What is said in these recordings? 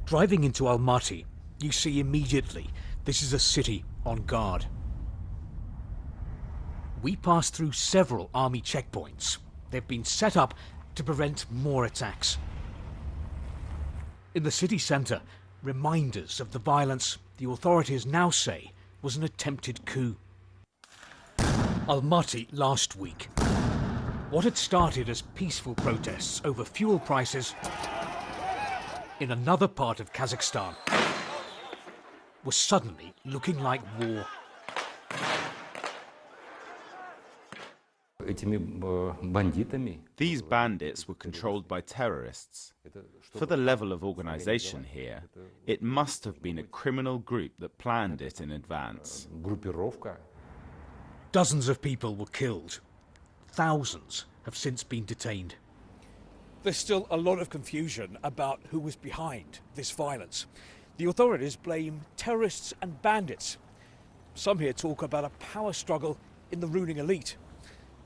Driving into Almaty, you see immediately this is a city on guard. We pass through several army checkpoints. They've been set up to prevent more attacks. In the city centre, reminders of the violence the authorities now say was an attempted coup. Almaty last week. What had started as peaceful protests over fuel prices in another part of Kazakhstan was suddenly looking like war. These bandits were controlled by terrorists. For the level of organization here, it must have been a criminal group that planned it in advance. Dozens of people were killed. Thousands have since been detained. There's still a lot of confusion about who was behind this violence. The authorities blame terrorists and bandits. Some here talk about a power struggle in the ruling elite.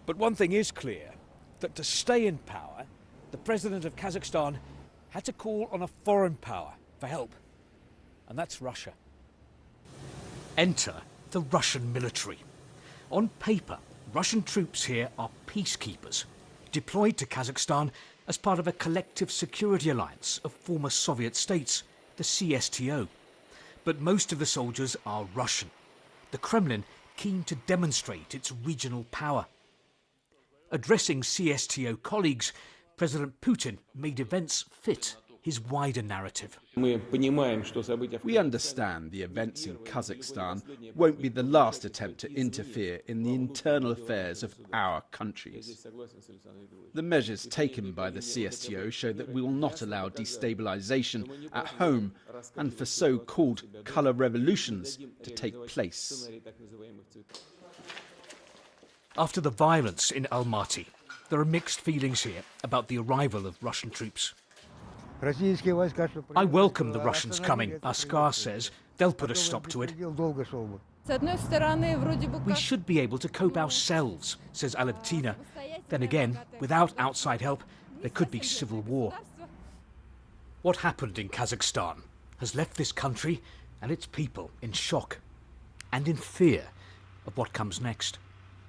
But one thing is clear, that to stay in power, the president of Kazakhstan had to call on a foreign power for help. And that's Russia. Enter the Russian military. On paper, Russian troops here are peacekeepers, deployed to Kazakhstan as part of a collective security alliance of former Soviet states, the CSTO. But most of the soldiers are Russian, the Kremlin keen to demonstrate its regional power. Addressing CSTO colleagues, President Putin made events fit his wider narrative. We understand the events in Kazakhstan won't be the last attempt to interfere in the internal affairs of our countries. The measures taken by the CSTO show that we will not allow destabilization at home and for so-called colour revolutions to take place. After the violence in Almaty, there are mixed feelings here about the arrival of Russian troops. I welcome the Russians coming, Askar says. They'll put a stop to it. We should be able to cope ourselves, says Alevtina. Then again, without outside help, there could be civil war. What happened in Kazakhstan has left this country and its people in shock and in fear of what comes next.